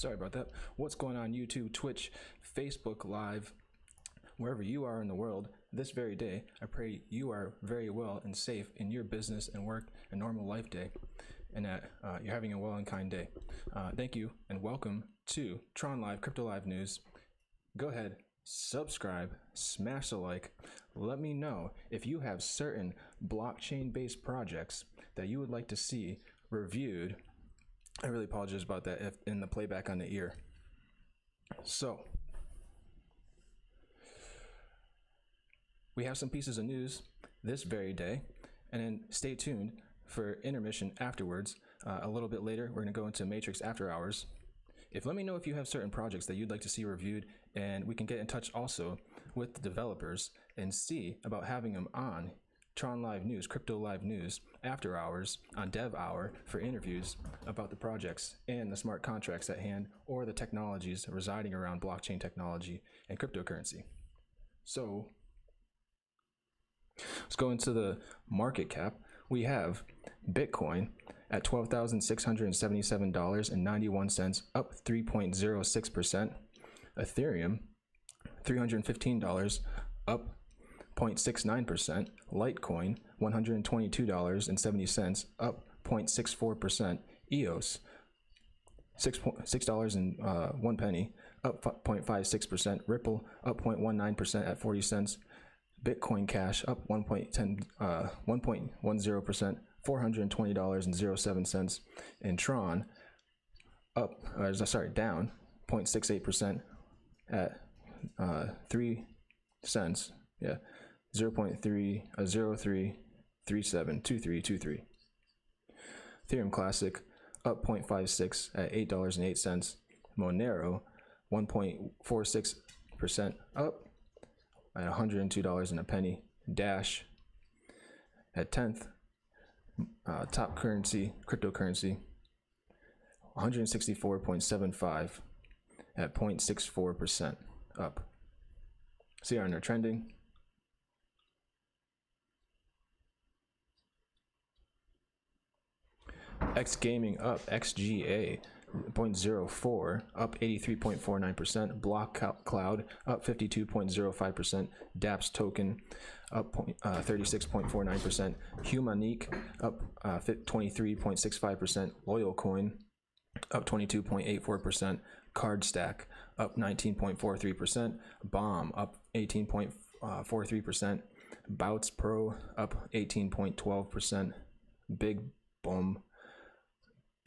Sorry about that. What's going on YouTube, Twitch, Facebook Live, wherever you are in the world this very day? I pray you are very well and safe in your business and work and normal life day, and that you're having a well and kind day. Thank you and welcome to TRON Live, Crypto Live News. Go ahead, subscribe, smash the like. Let me know if you have certain blockchain-based projects that you would like to see reviewed. I really apologize about that if in the playback on the ear. So we have some pieces of news this very day, and then stay tuned for intermission afterwards. A little bit later, we're going to go into Matrix After Hours. Let me know if you have certain projects that you'd like to see reviewed, and we can get in touch also with the developers and see about having them on TRON Live News, Crypto Live News, After Hours, on Dev Hour for interviews about the projects and the smart contracts at hand, or the technologies residing around blockchain technology and cryptocurrency. So let's go into the market cap. We have Bitcoin at $12,677.91, up 3.06%. Ethereum, $315, up 0.69%. Litecoin, $122.70, up 0.64%. EOS, $6.01, up 0.56%. Ripple, up 0.19% at 40 cents. Bitcoin Cash, up 1.10%, 420.07, and Tron down 0.68% at 3 cents. Yeah, 0.03372323. Ethereum Classic up 0.56 at $8.08. Monero 1.46% up at $102.01. Dash at 10th, top currency, cryptocurrency, 164.75 at 0.64% up. See our under trending. X Gaming up, XGA 0.04 up 83.49%. Block Cloud up 52.05%. DApps token up 36.49%. Humanique up 23.65%. Loyal Coin up 22.84%. Card Stack up 19.43%. Bomb up 18.43%. Bouts Pro up 18.12%. Big Boom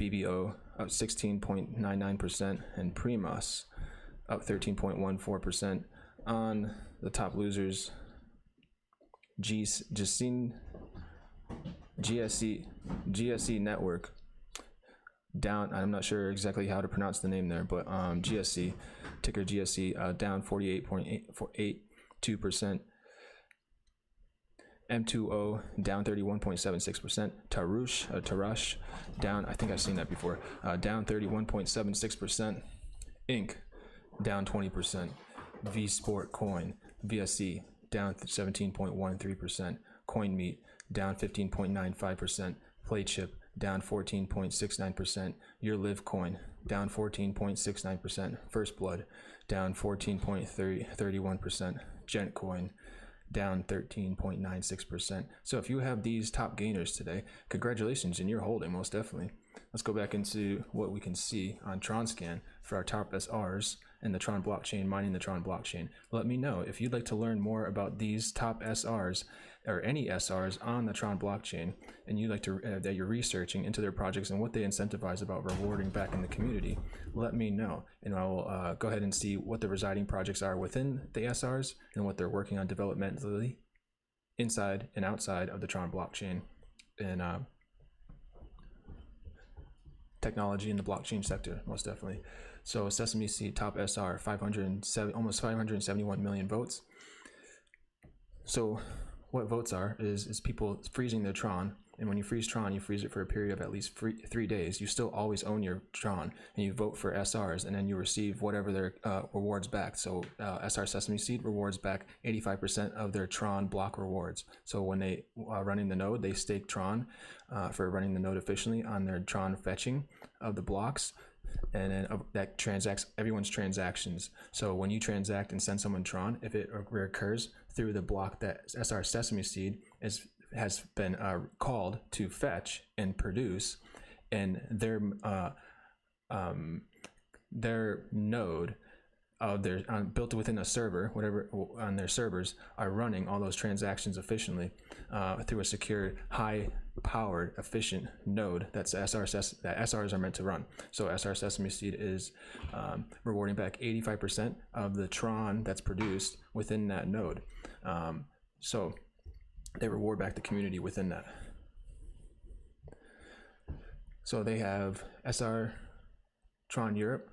BBO up 16.99%, and Primus up 13.14%. On the top losers, GSC Network down. I'm not sure exactly how to pronounce the name there, but GSC, ticker GSC, down 48.82%. M2O down 31.76%. Tarush down, I think I've seen that before, down 31.76%. Inc down 20%. V Sport Coin VSC down 17.13%. CoinMeet down 15.95%. Playchip down 14.69%. Your Live Coin down 14.69%. First Blood down 14.31%. Gentcoin down 13.96%. So if you have these top gainers today, congratulations, and you're holding most definitely. Let's go back into what we can see on TronScan for our top SRs and the Tron blockchain, mining the Tron blockchain. Let me know if you'd like to learn more about these top SRs or any SRs on the Tron blockchain, and you'd like to that you're researching into their projects and what they incentivize about rewarding back in the community. Let me know, and I will go ahead and see what the residing projects are within the SRs and what they're working on developmentally inside and outside of the Tron blockchain and technology in the blockchain sector, most definitely. So Sesame Seed top SR, almost 571 million votes. So what votes are is people freezing their Tron, and when you freeze Tron, you freeze it for a period of at least 3 days. You still always own your Tron, and you vote for SRs, and then you receive whatever their rewards back. So SR Sesame Seed rewards back 85% of their Tron block rewards. So when they are running the node, they stake Tron for running the node efficiently on their Tron fetching of the blocks. and then that transacts everyone's transactions. So when you transact and send someone Tron, if it recurs through the block that SR Sesame Seed has been called to fetch and produce, and their node built within a server, whatever on their servers, are running all those transactions efficiently through a secure, high-powered, efficient node that SRs are meant to run. So SR Sesame Seed is rewarding back 85% of the Tron that's produced within that node. So they reward back the community within that. So they have SR Tron Europe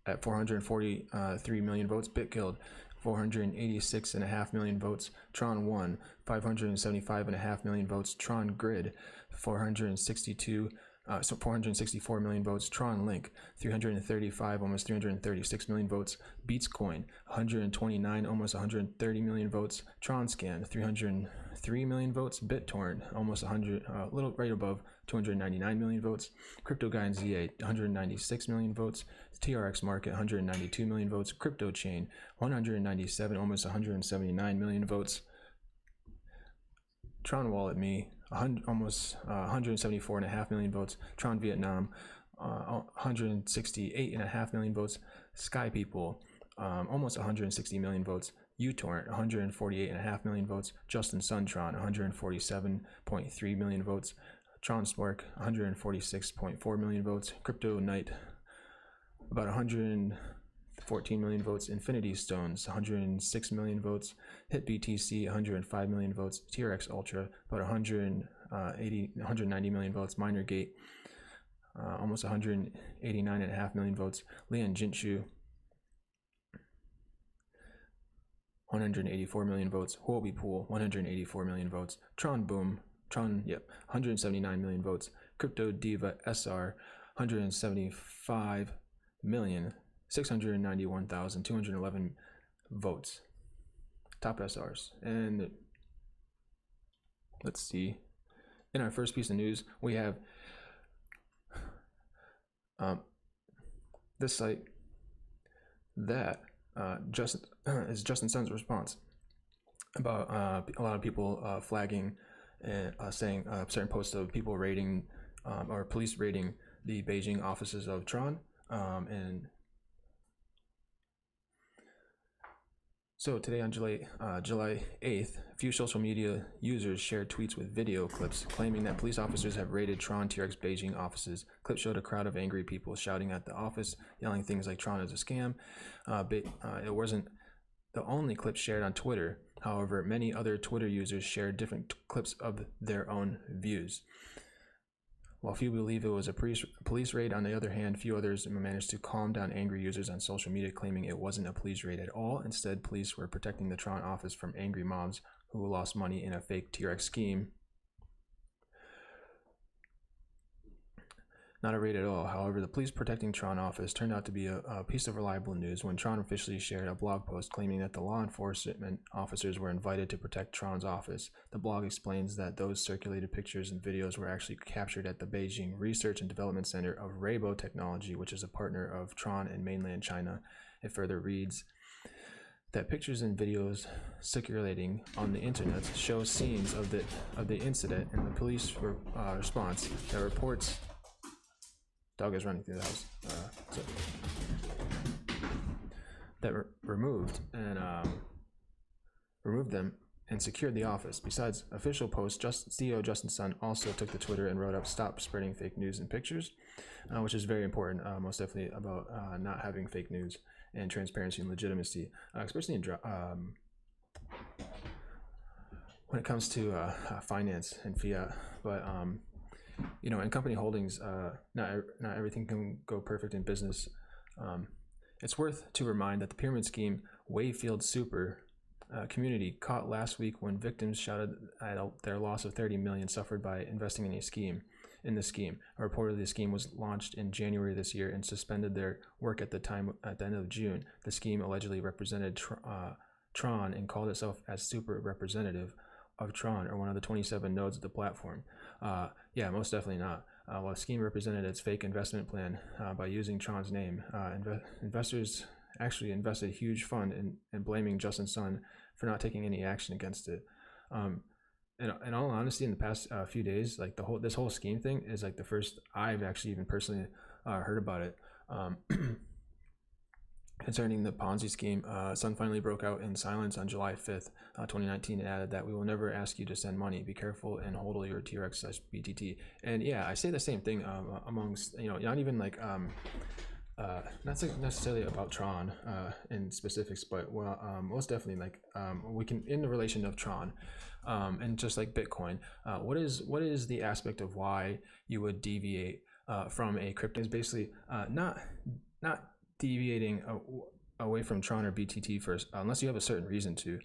at 443 million votes, BitKilled 486.5 million votes, Tron 1 575.5 million votes, Tron Grid 464 million votes, Tron Link 335, almost 336 million votes, Beatscoin 129, almost 130 million votes, Tron Scan 303 million votes, BitTorrent almost 100, a little right above 299 million votes, Crypto Guy and Z8 196 million votes, TRX Market 192 million votes, Crypto Chain 197, almost 179 million votes, Tron Wallet Me almost 174.5 million votes, Tron Vietnam 168.5 million votes, Sky People almost 160 million votes, uTorrent 148.5 million votes, Justin Suntron 147.3 million votes, Tron Spark 146.4 million votes, Crypto Knight about 114 million votes, Infinity Stones 106 million votes, Hit BTC 105 million votes, TRX Ultra about 190 million votes, Minergate almost 189.5 million votes, Lian Jinshu 184 million votes, Huobi Pool 184 million votes, Tron 179 million votes, Crypto Diva SR 175,691,211 votes. Top SRs. And let's see. In our first piece of news, we have this site that is Justin Sun's response about a lot of people flagging and saying certain posts of people raiding or police raiding the Beijing offices of TRON. And so today on July 8th, a few social media users shared tweets with video clips claiming that police officers have raided TRON TRX Beijing offices. Clips showed a crowd of angry people shouting at the office, yelling things like TRON is a scam. It wasn't the only clip shared on Twitter. However, many other Twitter users shared different clips of their own views. While few believe it was a police raid, on the other hand, few others managed to calm down angry users on social media, claiming it wasn't a police raid at all. Instead, police were protecting the TRON office from angry mobs who lost money in a fake TRX scheme. Not a raid at all. However, the police protecting TRON office turned out to be a piece of reliable news when TRON officially shared a blog post claiming that the law enforcement officers were invited to protect TRON's office. The blog explains that those circulated pictures and videos were actually captured at the Beijing Research and Development Center of Weibo Technology, which is a partner of TRON in mainland China. It further reads that pictures and videos circulating on the internet show scenes of the incident and the police response that reports. Dog is running through the house. Removed them and secured the office. Besides official posts, CEO Justin Sun also took to Twitter and wrote up "Stop spreading fake news and pictures," which is very important, most definitely about not having fake news and transparency and legitimacy, especially in when it comes to finance and fiat. But you know, in company holdings, not everything can go perfect in business. It's worth to remind that the pyramid scheme Wayfield Super community caught last week when victims shouted at their loss of 30 million suffered by investing in the scheme. Reportedly, the scheme was launched in January this year and suspended their work at the end of June. The scheme allegedly represented TRON and called itself as super representative of TRON, or one of the 27 nodes of the platform. Yeah, most definitely not. while the scheme represented its fake investment plan by using Tron's name. Investors actually invested a huge fund in blaming Justin Sun for not taking any action against it. In all honesty, in the past few days, like this whole scheme thing is like the first I've actually even personally heard about it. Concerning the Ponzi scheme, Sun finally broke out in silence on July 5th, 2019, and added that we will never ask you to send money. Be careful and hodl your TRX/BTT. And yeah, I say the same thing amongst, not even like not necessarily about Tron in specifics, but most definitely like we can, in the relation of Tron and just like Bitcoin, what is the aspect of why you would deviate from a crypto? Is basically not deviating away from Tron or BTT first, unless you have a certain reason to.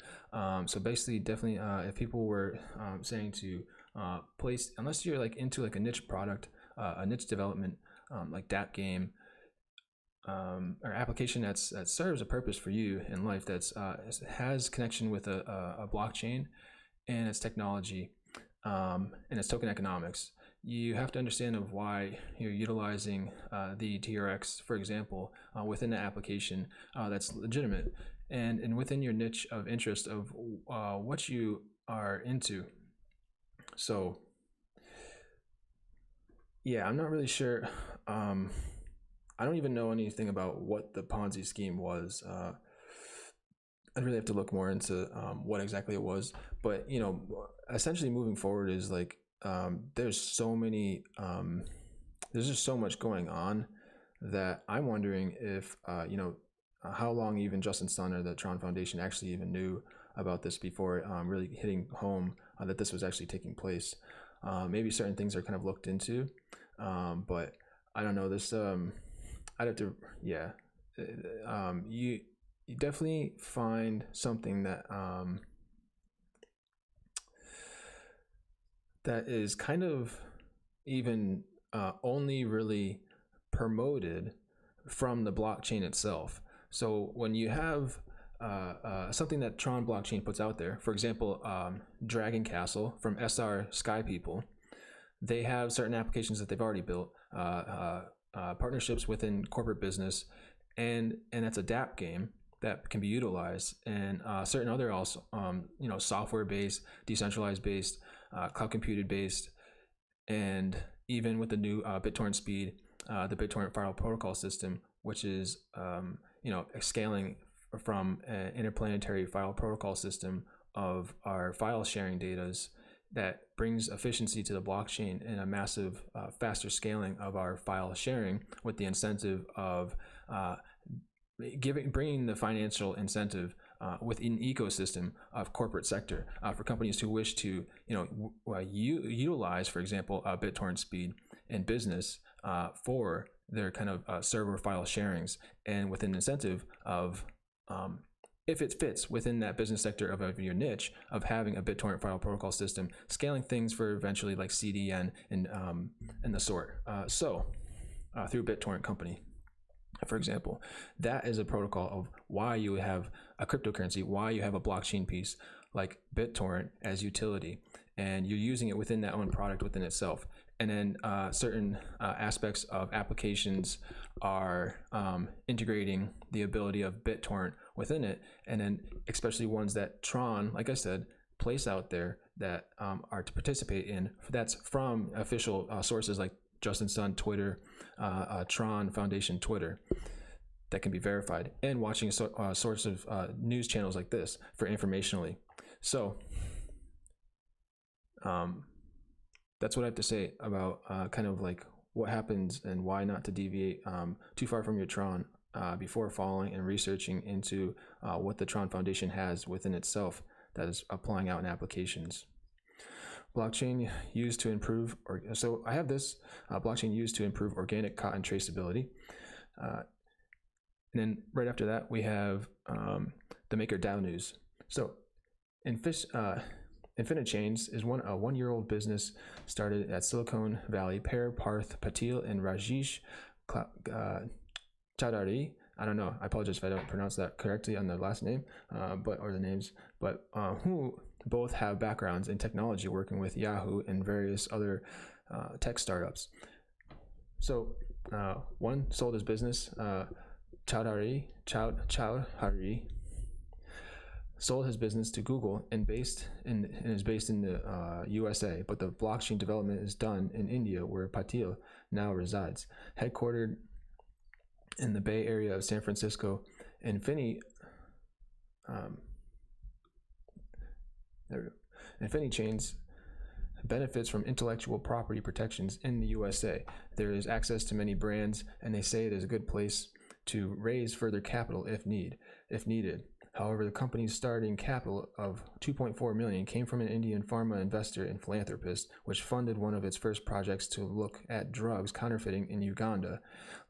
So basically, definitely, if people were saying to place, unless you're like into like a niche product, a niche development, like that game, or application that serves a purpose for you in life, that's has connection with a blockchain and its technology, and its token economics, you have to understand of why you're utilizing the TRX, for example, within the application that's legitimate and within your niche of interest of what you are into. So yeah, I'm not really sure. I don't even know anything about what the Ponzi scheme was. I'd really have to look more into what exactly it was. But essentially moving forward is like, there's so many, there's just so much going on that I'm wondering if, how long even Justin Sun or the Tron Foundation actually even knew about this before really hitting home that this was actually taking place. Maybe certain things are kind of looked into, but I don't know this. I'd have to, yeah. You definitely find something that that is kind of even only really promoted from the blockchain itself. So when you have something that Tron blockchain puts out there, for example, Dragon Castle from SR Sky People, they have certain applications that they've already built, partnerships within corporate business, and that's a DApp game that can be utilized, and certain other also software based, decentralized based, cloud computed based, and even with the new BitTorrent speed, the BitTorrent file protocol system, which is scaling from an interplanetary file protocol system of our file sharing datas that brings efficiency to the blockchain and a massive faster scaling of our file sharing, with the incentive of bringing the financial incentive within ecosystem of corporate sector for companies who wish to utilize, for example, BitTorrent speed in business for their kind of server file sharings, and with an incentive of if it fits within that business sector of your niche of having a BitTorrent file protocol system, scaling things for eventually like CDN and the sort. So through BitTorrent company, for example, that is a protocol of why you have a cryptocurrency, why you have a blockchain piece like BitTorrent as utility, and you're using it within that own product within itself. And then certain aspects of applications are integrating the ability of BitTorrent within it, and then especially ones that Tron, like I said, place out there that are to participate in. That's from official sources like Justin Sun Twitter, Tron Foundation Twitter, that can be verified, and watching sorts of news channels like this for informationally. So that's what I have to say about kind of like what happens and why not to deviate too far from your Tron before following and researching into what the Tron Foundation has within itself that is applying out in applications. Blockchain used to improve, so I have this blockchain used to improve organic cotton traceability. And then right after that, we have the MakerDAO news. So Infinite Chains is a one-year-old business started at Silicon Valley. Per Parth Patil and Rajesh Chaudhary, I don't know, I apologize if I don't pronounce that correctly on the last name, or the names, but who both have backgrounds in technology, working with Yahoo and various other tech startups. So one sold his business, Chowdhury sold his business to Google and is based in the USA, but the blockchain development is done in India, where Patil now resides. Headquartered in the Bay Area of San Francisco, Infinity Chains benefits from intellectual property protections in the USA. There is access to many brands, and they say it is a good place to raise further capital if needed. However, the company's starting capital of $2.4 million came from an Indian pharma investor and philanthropist, which funded one of its first projects to look at drugs counterfeiting in Uganda,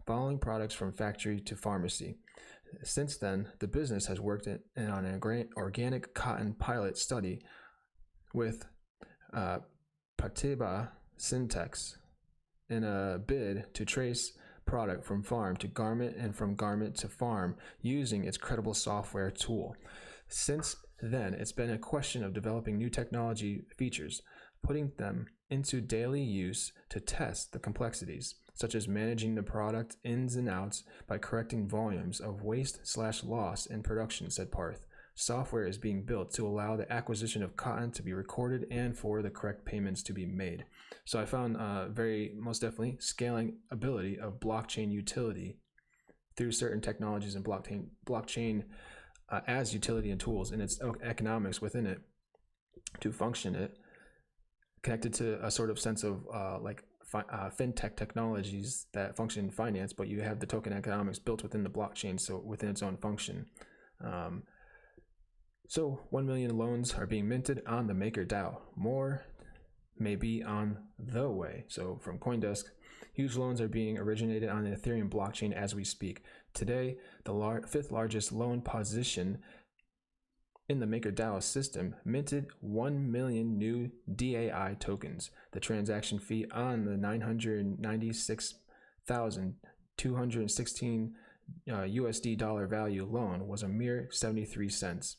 following products from factory to pharmacy. Since then, the business has worked on an organic cotton pilot study with Patiba Syntex in a bid to trace product from farm to garment and from garment to farm using its credible software tool. Since then, it's been a question of developing new technology features, putting them into daily use to test the complexities, such as managing the product ins and outs by correcting volumes of waste/loss in production, said Parth. Software is being built to allow the acquisition of cotton to be recorded and for the correct payments to be made. So I found most definitely scaling ability of blockchain utility through certain technologies and blockchain as utility and tools and its economics within it to function it, connected to a sort of sense of fintech technologies that function in finance, but you have the token economics built within the blockchain, so within its own function. So 1 million loans are being minted on the MakerDAO. More may be on the way. So from CoinDesk, huge loans are being originated on the Ethereum blockchain as we speak. Today, the fifth largest loan position in the MakerDAO system minted 1 million new DAI tokens. The transaction fee on the $996,216 USD dollar value loan was a mere 73 cents.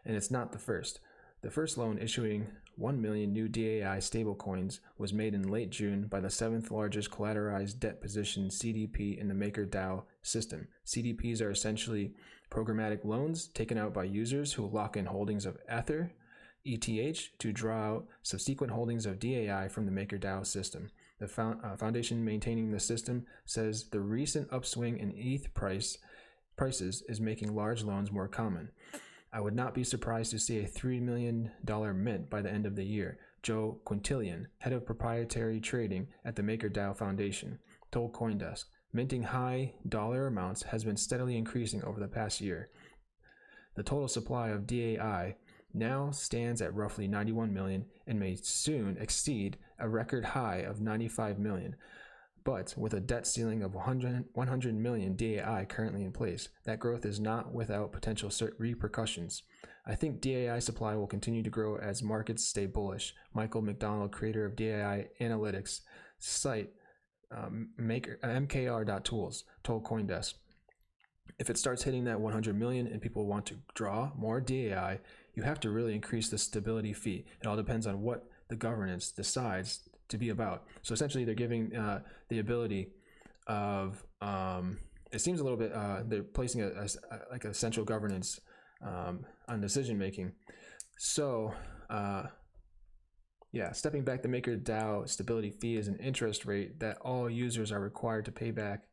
And it's not the first. The first loan issuing 1 million new DAI stablecoins was made in late June by the seventh largest collateralized debt position CDP in the MakerDAO system. CDPs are essentially programmatic loans taken out by users who lock in holdings of Ether, ETH, to draw out subsequent holdings of DAI from the MakerDAO system. The foundation maintaining the system says the recent upswing in ETH prices is making large loans more common. I would not be surprised to see a $3 million mint by the end of the year, Joe Quintillion, head of proprietary trading at the MakerDAO Foundation, told CoinDesk. Minting high dollar amounts has been steadily increasing over the past year. The total supply of DAI now stands at roughly 91 million and may soon exceed a record high of 95 million. But with a debt ceiling of 100 million DAI currently in place, that growth is not without potential repercussions. I think DAI supply will continue to grow as markets stay bullish. Michael McDonald, creator of DAI Analytics site MKR.tools, told CoinDesk. If it starts hitting that 100 million and people want to draw more DAI, you have to really increase the stability fee. It all depends on what the governance decides to be about. So essentially they're giving the ability of it seems a little bit they're placing a central governance on decision making. So stepping back, the MakerDAO stability fee is an interest rate that all users are required to pay back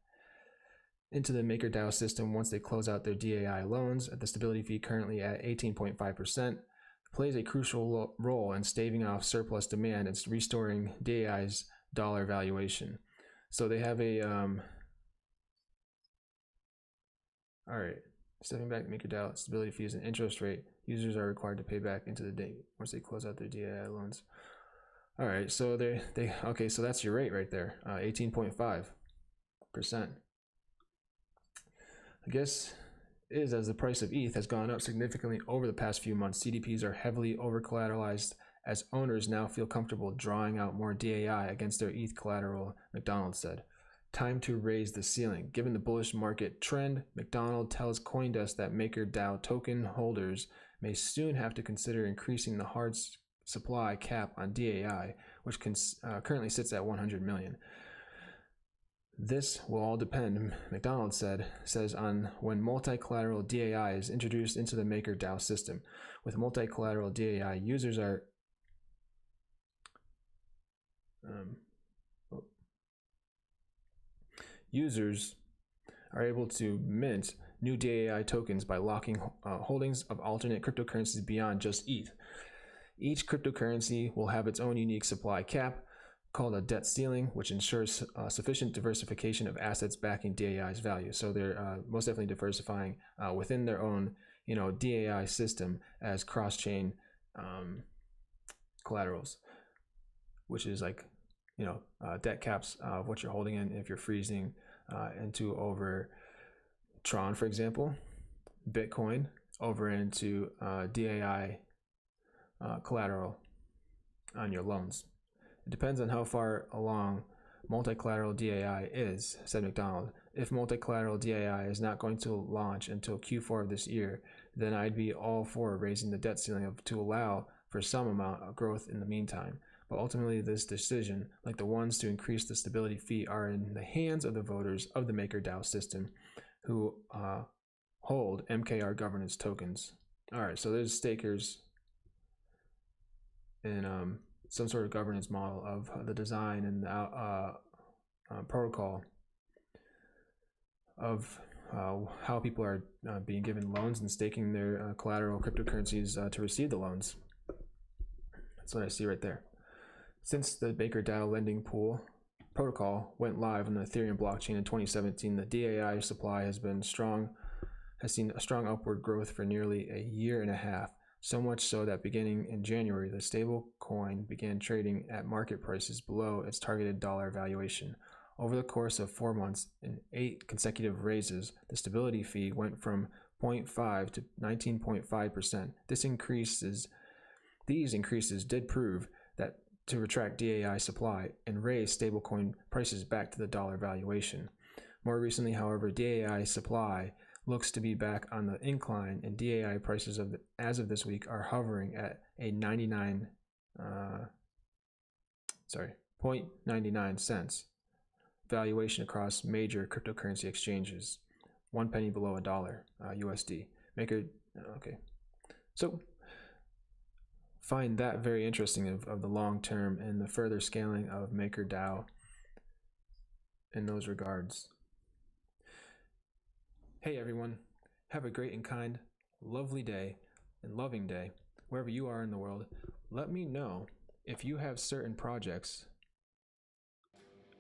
into the MakerDAO system once they close out their DAI loans. The stability fee, currently at 18.5%, plays a crucial role in staving off surplus demand and restoring DAI's dollar valuation. So they have a all right, stepping back, MakerDAO stability fee is an interest rate users are required to pay back into the day once they close out their DAI loans. All right, so okay, so that's your rate right there, 18.5%. I guess is as the price of ETH has gone up significantly over the past few months. CDPs are heavily over-collateralized as owners now feel comfortable drawing out more DAI against their ETH collateral, McDonald said. Time to raise the ceiling. Given the bullish market trend, McDonald tells CoinDesk that MakerDAO token holders may soon have to consider increasing the hard supply cap on DAI, which currently sits at 100 million. This will all depend, McDonald says on when multi-collateral DAI is introduced into the MakerDAO system. With multi-collateral DAI, users are able to mint new DAI tokens by locking holdings of alternate cryptocurrencies beyond just ETH. Each cryptocurrency will have its own unique supply cap, called a debt ceiling, which ensures sufficient diversification of assets backing DAI's value. So they're most definitely diversifying within their own, DAI system as cross-chain collaterals, which is like, debt caps of what you're holding in if you're freezing into over TRON, for example, Bitcoin over into DAI collateral on your loans. It depends on how far along multi-collateral DAI is, said McDonald. If multi-collateral DAI is not going to launch until Q4 of this year, then I'd be all for raising the debt ceiling to allow for some amount of growth in the meantime. But ultimately, this decision, like the ones to increase the stability fee, are in the hands of the voters of the MakerDAO system who hold MKR governance tokens. All right, so there's stakers in some sort of governance model of the design and the protocol of how people are being given loans and staking their collateral cryptocurrencies to receive the loans. That's what I see right there. Since the MakerDAO lending pool protocol went live on the Ethereum blockchain in 2017, the DAI supply has seen a strong upward growth for nearly a year and a half. So much so that beginning in January, the stable coin began trading at market prices below its targeted dollar valuation. Over the course of 4 months and 8 consecutive raises, the stability fee went from 0.5 to 19.5%. These increases did prove that to attract DAI supply and raise stablecoin prices back to the dollar valuation. More recently, however, DAI supply looks to be back on the incline, and DAI prices as of this week are hovering at a 0.99 cents valuation across major cryptocurrency exchanges, 1 penny below $1 USD. Okay, so find that very interesting of the long term and the further scaling of MakerDAO in those regards. Hey everyone, have a great and kind, lovely day and loving day, wherever you are in the world. Let me know if you have certain projects,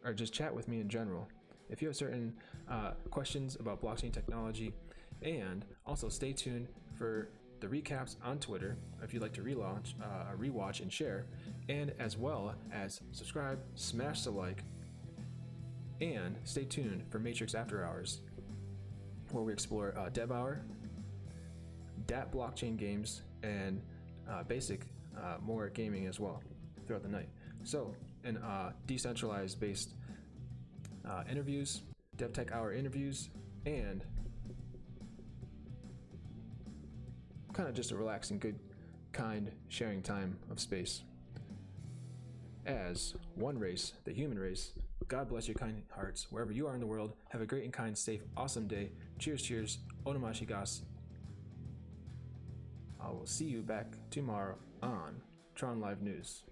or just chat with me in general. If you have certain questions about blockchain technology, and also stay tuned for the recaps on Twitter if you'd like to rewatch and share, and as well as subscribe, smash the like, and stay tuned for Matrix After Hours, where we explore Dev Hour, DApp blockchain games, and basic more gaming as well throughout the night. So, and decentralized based interviews, Dev Tech Hour interviews, and kind of just a relaxing, good, kind sharing time of space. As one race, the human race, God bless your kind hearts wherever you are in the world. Have a great and kind, safe, awesome day. Cheers, cheers. Onomashigas. I will see you back tomorrow on TRON Live News.